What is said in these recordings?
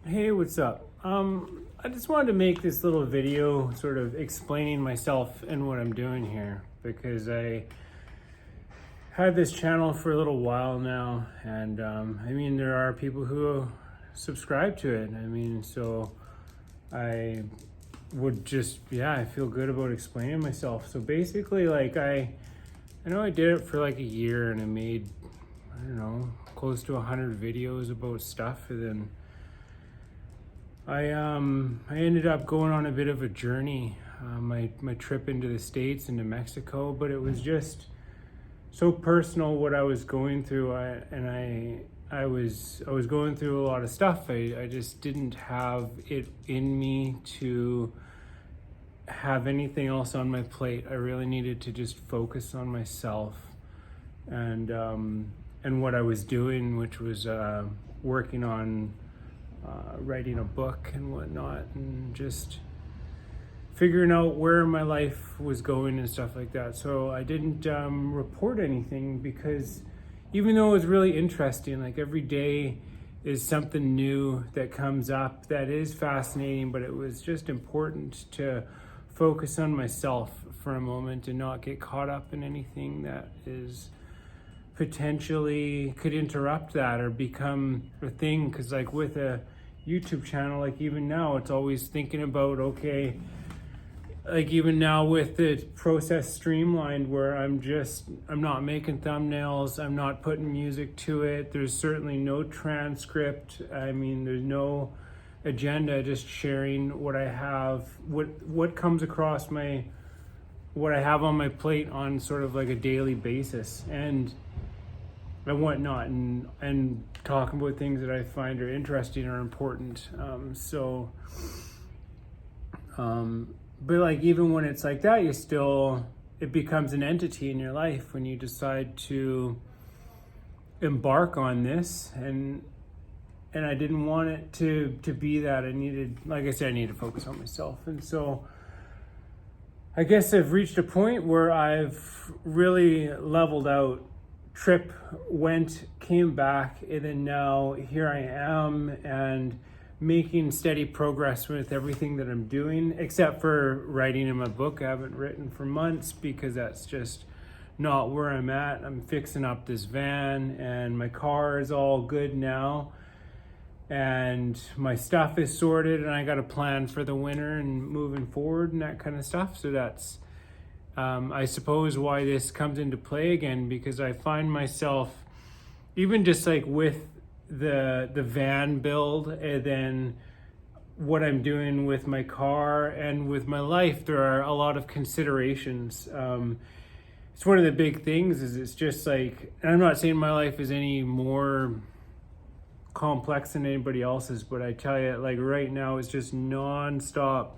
Hey, what's up? I just wanted to make this little video sort of explaining myself and what I'm doing here because I had this channel for a little while now, and there are people who subscribe to it. So I would just, I feel good about explaining myself. So basically, I know I did it for like a year and I made, I don't know, close to 100 videos about stuff, and then I ended up going on a bit of a journey, my trip into the States, into Mexico, but it was just so personal what I was going through. I was going through a lot of stuff. I just didn't have it in me to have anything else on my plate. I really needed to just focus on myself and what I was doing, which was working on writing a book and whatnot, and just figuring out where my life was going and stuff like that. So I didn't report anything because even though it was really interesting, like every day is something new that comes up that is fascinating, but it was just important to focus on myself for a moment and not get caught up in anything that is potentially could interrupt that or become a thing. Because like with a YouTube channel, like even now it's always thinking about, okay, like even now with the process streamlined where I'm not making thumbnails, I'm not putting music to it, there's certainly no transcript, there's no agenda, just sharing what I have, what comes across what I have on my plate on sort of like a daily basis and whatnot, and talking about things that I find are interesting or important. But like even when it's like that, it becomes an entity in your life when you decide to embark on this, and I didn't want it to be that. I needed to focus on myself. And so I guess I've reached a point where I've really leveled out. Trip came back, and then now here I am and making steady progress with everything that I'm doing, except for writing in my book. I haven't written for months because that's just not where I'm at. I'm fixing up this van and my car is all good now and my stuff is sorted and I got a plan for the winter and moving forward and that kind of stuff. So that's I suppose why this comes into play again, because I find myself even just like with the van build and then what I'm doing with my car and with my life, there are a lot of considerations. It's one of the big things is it's just like, and I'm not saying my life is any more complex than anybody else's, but I tell you, like right now it's just nonstop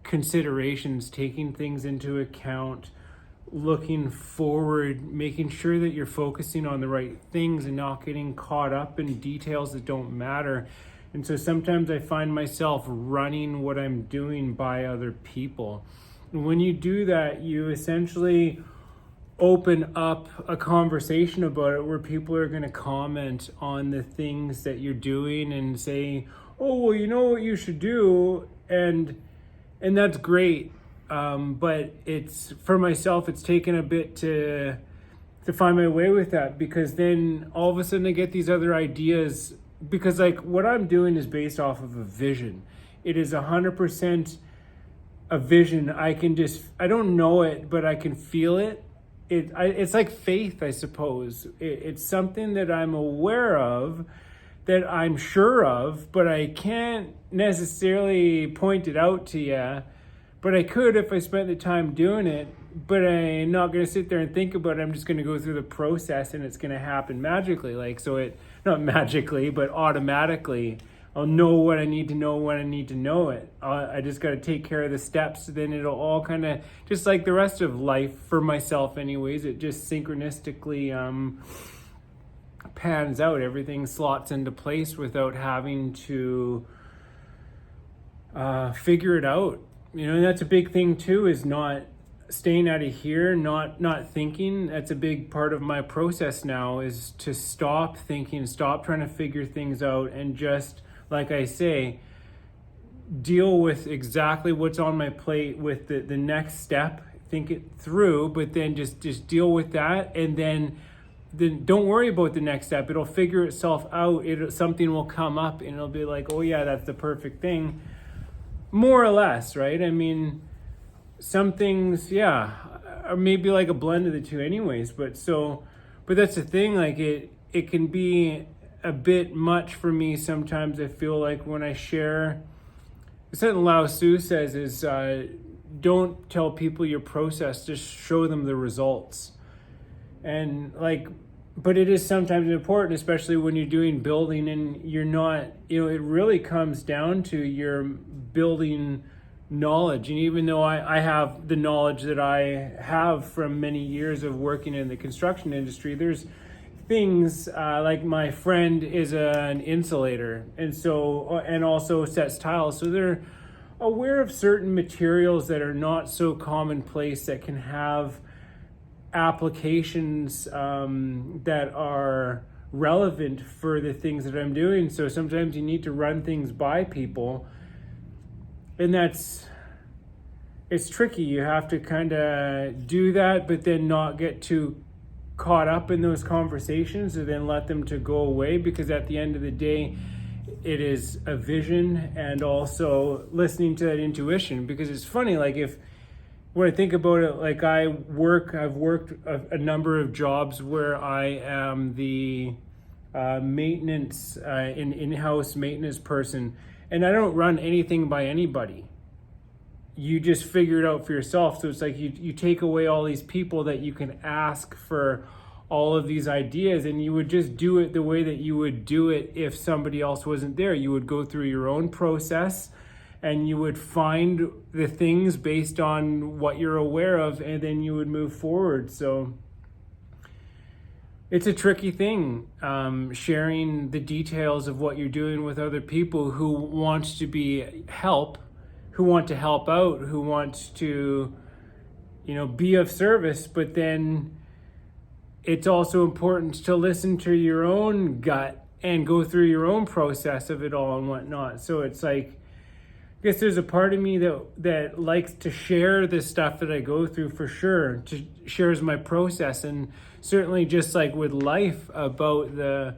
considerations, taking things into account, looking forward, making sure that you're focusing on the right things and not getting caught up in details that don't matter. And so sometimes I find myself running what I'm doing by other people. And when you do that, you essentially open up a conversation about it where people are going to comment on the things that you're doing and say, oh, well, you know what you should do, and that's great, but it's, for myself, it's taken a bit to find my way with that, because then all of a sudden I get these other ideas, because like what I'm doing is based off of a vision. It is 100% a vision. I don't know it, but I can feel it. It's like faith, I suppose. It's something that I'm aware of, that I'm sure of, but I can't necessarily point it out to you. But I could if I spent the time doing it, but I'm not going to sit there and think about it. I'm just going to go through the process and it's going to happen magically. Not magically, but automatically. I'll know what I need to know when I need to know it. I just got to take care of the steps. Then it'll all kind of, just like the rest of life for myself anyways, it just synchronistically pans out. Everything slots into place without having to figure it out. And that's a big thing too, is not staying out of here, not thinking. That's a big part of my process now, is to stop thinking, stop trying to figure things out, and just like I say, deal with exactly what's on my plate with the next step, think it through, but then just deal with that, and then don't worry about the next step. It'll figure itself out. Something will come up and it'll be like, oh yeah, that's the perfect thing, more or less, right? I mean, some things, yeah, are maybe like a blend of the two anyways, but that's the thing, like it can be a bit much for me sometimes. I feel like when I share, something Lao Tzu says is, don't tell people your process, just show them the results. And like, but it is sometimes important, especially when you're doing building and you're not, it really comes down to your building knowledge. And even though I have the knowledge that I have from many years of working in the construction industry, there's things like my friend is an insulator, and also sets tiles, so they're aware of certain materials that are not so commonplace that can have applications that are relevant for the things that I'm doing. So sometimes you need to run things by people, and it's tricky. You have to kind of do that, but then not get too caught up in those conversations, and then let them to go away, because at the end of the day, it is a vision and also listening to that intuition. Because it's funny, like when I think about it, like I've worked a number of jobs where I am the maintenance, in-house maintenance person, and I don't run anything by anybody. You just figure it out for yourself. So it's like you take away all these people that you can ask for all of these ideas, and you would just do it the way that you would do it if somebody else wasn't there. You would go through your own process, and you would find the things based on what you're aware of, and then you would move forward. So it's a tricky thing, sharing the details of what you're doing with other people who want to who want to help out, who want to, be of service. But then it's also important to listen to your own gut and go through your own process of it all and whatnot. So it's like, I guess there's a part of me that likes to share the stuff that I go through, for sure, to shares my process, and certainly just like with life, about the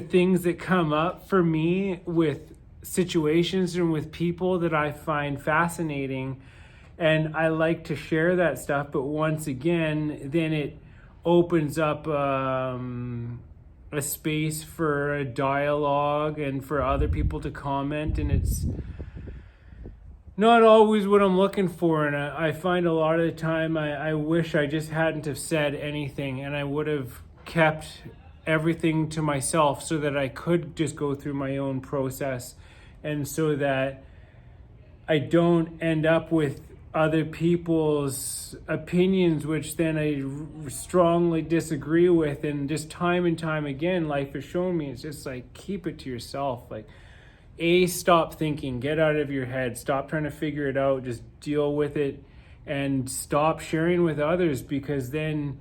things that come up for me with situations and with people that I find fascinating, and I like to share that stuff. But once again, then it opens up a space for a dialogue and for other people to comment, and it's not always what I'm looking for. And I find a lot of the time I wish I just hadn't have said anything, and I would have kept everything to myself so that I could just go through my own process, and so that I don't end up with other people's opinions, which then I strongly disagree with. And just time and time again, life has shown me, it's just like, keep it to yourself. Like, stop thinking, get out of your head, stop trying to figure it out, just deal with it, and stop sharing with others, because then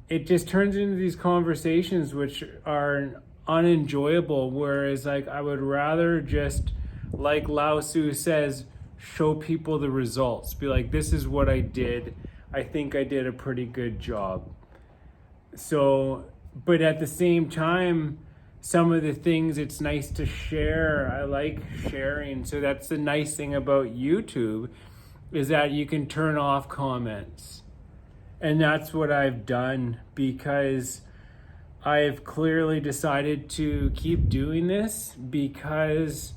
it just turns into these conversations which are unenjoyable. Whereas like, I would rather just, like Lao Tzu says, show people the results. Be like, this is what I did. I think I did a pretty good job. So, but at the same time, some of the things it's nice to share, I like sharing. So that's the nice thing about YouTube, is that you can turn off comments. And that's what I've done, because I've clearly decided to keep doing this, because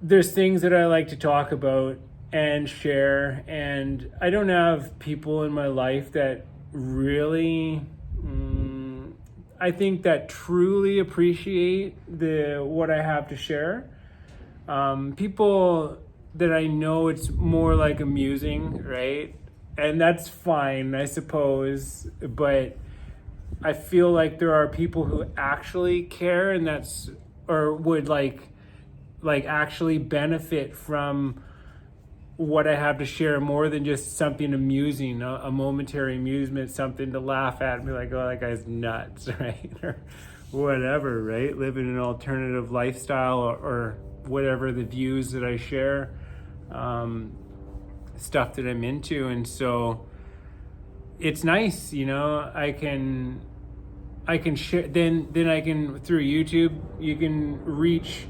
there's things that I like to talk about and share, and I don't have people in my life that really, I think, that truly appreciate what I have to share. People that I know, it's more like amusing, right? And that's fine, I suppose, but I feel like there are people who actually care, and would like actually benefit from what I have to share, more than just something amusing, a momentary amusement, something to laugh at and be like, oh, that guy's nuts, right? Or whatever, right? Living an alternative lifestyle, or whatever the views that I share, stuff that I'm into. And so it's nice, I can share, then I can, through YouTube, you can reach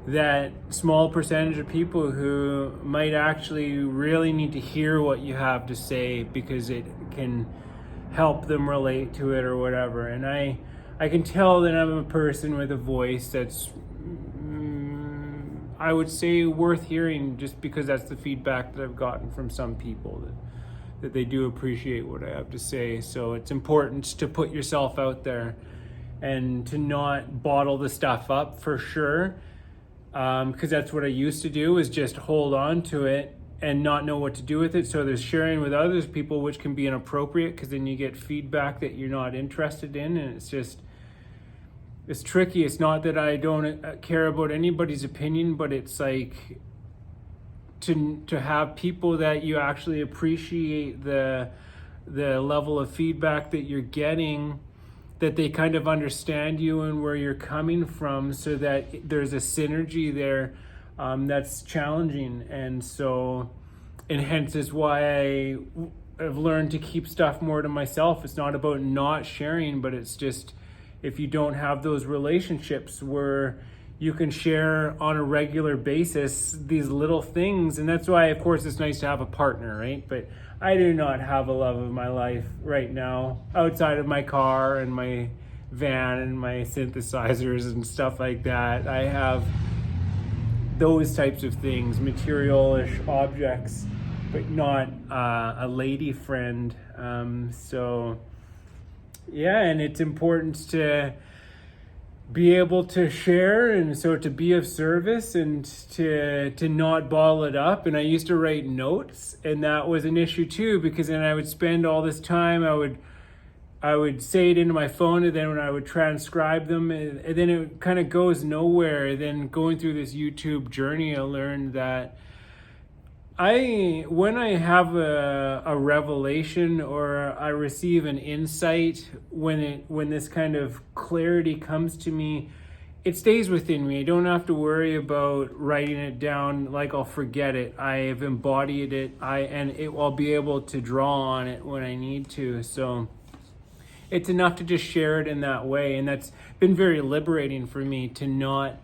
that small percentage of people who might actually really need to hear what you have to say, because it can help them relate to it or whatever. And I can tell that I'm a person with a voice that's, I would say, worth hearing, just because that's the feedback that I've gotten from some people, that they do appreciate what I have to say. So it's important to put yourself out there and to not bottle the stuff up, for sure. Because that's what I used to do, is just hold on to it and not know what to do with it. So there's sharing with others people, which can be inappropriate, because then you get feedback that you're not interested in, and it's tricky. It's not that I don't care about anybody's opinion, but it's like to have people that you actually appreciate the level of feedback that you're getting, that they kind of understand you and where you're coming from, so that there's a synergy there, that's challenging. And hence is why I've learned to keep stuff more to myself. It's not about not sharing, but it's just, if you don't have those relationships where you can share on a regular basis these little things. And that's why, of course, it's nice to have a partner, right? But I do not have a love of my life right now outside of my car and my van and my synthesizers and stuff like that. I have those types of things, material-ish objects, but not a lady friend. So yeah, and it's important to be able to share, and so to be of service, and to not bottle it up. And I used to write notes, and that was an issue too, because then I would spend all this time, I would say it into my phone, and then when I would transcribe them, and then it kind of goes nowhere. Then going through this YouTube journey, I learned that when I have a revelation, or I receive an insight, when this kind of clarity comes to me, it stays within me. I don't have to worry about writing it down, like I'll forget it. I have embodied it, I'll be able to draw on it when I need to. So it's enough to just share it in that way, and that's been very liberating for me, to not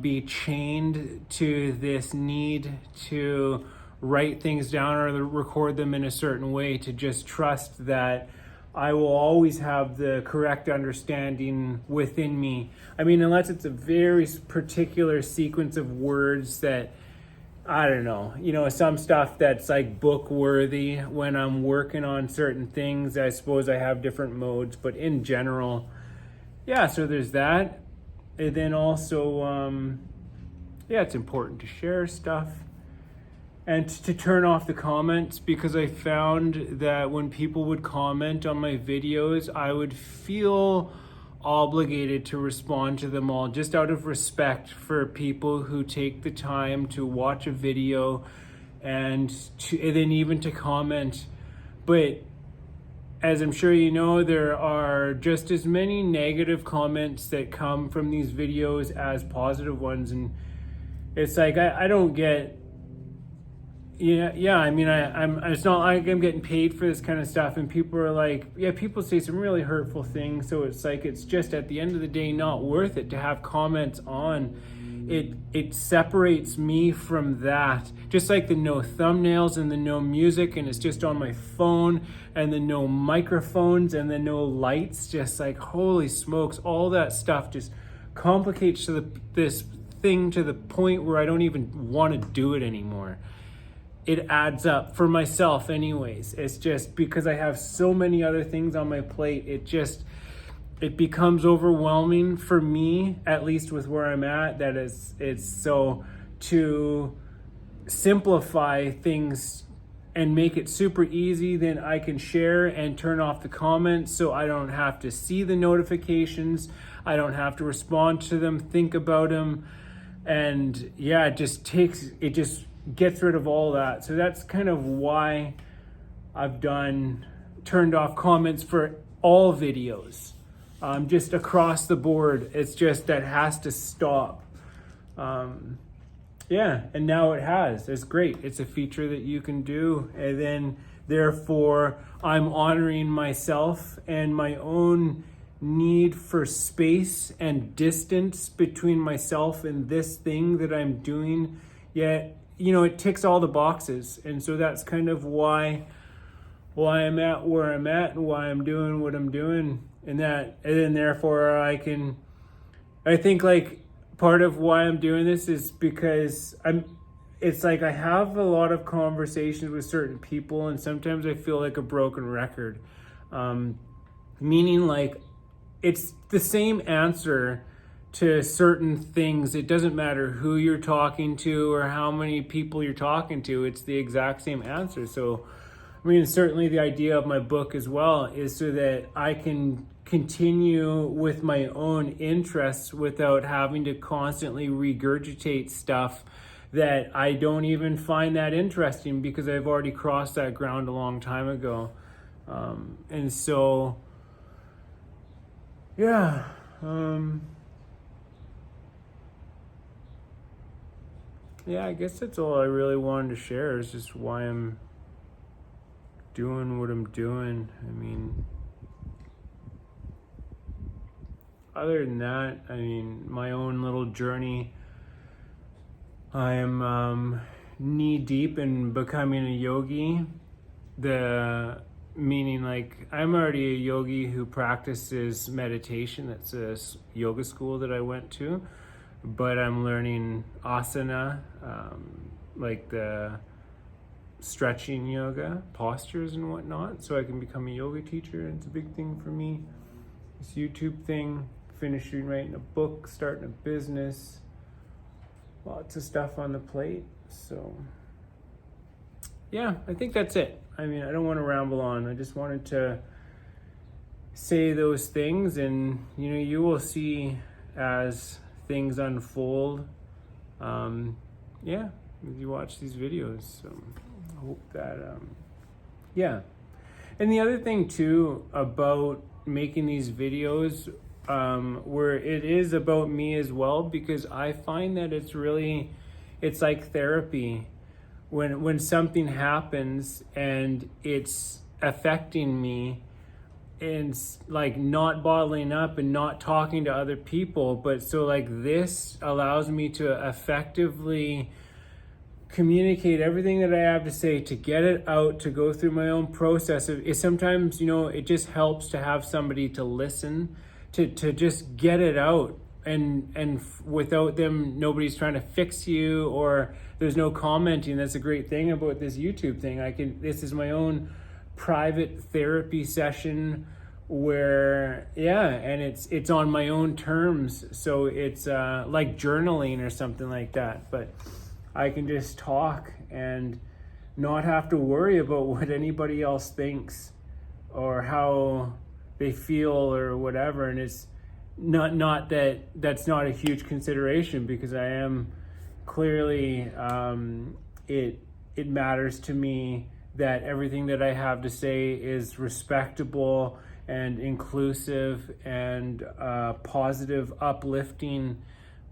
be chained to this need to write things down or record them in a certain way, to just trust that I will always have the correct understanding within me. I mean, unless it's a very particular sequence of words that, I don't know, some stuff that's like book worthy. When I'm working on certain things, I suppose I have different modes, but in general, yeah, so there's that. And then also, it's important to share stuff and to turn off the comments, because I found that when people would comment on my videos, I would feel obligated to respond to them all, just out of respect for people who take the time to watch a video and then even to comment. But as I'm sure you know, there are just as many negative comments that come from these videos as positive ones. And it's like, I don't get, I mean, it's not like I'm getting paid for this kind of stuff, and people are like, people say some really hurtful things, so it's like, it's just, at the end of the day, not worth it to have comments on. It separates me from that, just like the no thumbnails and the no music, and it's just on my phone, and the no microphones and the no lights. Just like, holy smokes, all that stuff just complicates this thing to the point where I don't even want to do it anymore. It adds up for myself anyways. It's just because I have so many other things on my plate, it becomes overwhelming for me, at least with where I'm at, that it's so to simplify things and make it super easy, then I can share and turn off the comments, so I don't have to see the notifications, I don't have to respond to them, think about them, and it just gets rid of all that. So that's kind of why I've turned off comments for all videos. just across the board. It's just that has to stop. Yeah, and now it has. It's great. It's a feature that you can do, and then therefore I'm honoring myself and my own need for space and distance between myself and this thing that I'm doing. Yet, it ticks all the boxes, and so that's kind of why I'm at where I'm at and why I'm doing what I'm doing, and then therefore I think like part of why I'm doing this is because it's like I have a lot of conversations with certain people, and sometimes I feel like a broken record. Meaning like it's the same answer to certain things. It doesn't matter who you're talking to or how many people you're talking to, it's the exact same answer. So, certainly the idea of my book as well is so that I can continue with my own interests without having to constantly regurgitate stuff that I don't even find that interesting because I've already crossed that ground a long time ago. And so, yeah. Yeah, I guess that's all I really wanted to share is just why I'm doing what I'm doing. Other than that, my own little journey, I am knee deep in becoming a yogi. Meaning like I'm already a yogi who practices meditation. That's a yoga school that I went to, but I'm learning asana, like the stretching yoga, postures and whatnot, so I can become a yoga teacher. It's a big thing for me. This YouTube thing, finishing writing a book, starting a business, lots of stuff on the plate. So yeah, I think that's it. I don't want to ramble on. I just wanted to say those things, and you will see as things unfold. Yeah, as you watch these videos. So I hope that, yeah. And the other thing too about making these videos, where it is about me as well, because I find that it's like therapy. When something happens and it's affecting me, and like not bottling up and not talking to other people, but so like this allows me to effectively communicate everything that I have to say, to get it out, to go through my own process. Sometimes it just helps to have somebody to listen, to just get it out, and without them, nobody's trying to fix you, or there's no commenting. That's a great thing about this YouTube thing. This is my own private therapy session where, and it's on my own terms. So it's like journaling or something like that, but I can just talk and not have to worry about what anybody else thinks or how they feel or whatever. And it's not that's not a huge consideration, because I am clearly, it matters to me that everything that I have to say is respectable and inclusive and positive, uplifting,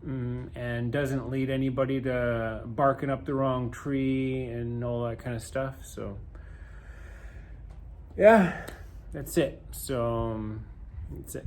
and doesn't lead anybody to barking up the wrong tree and all that kind of stuff. So yeah, that's it. So that's it.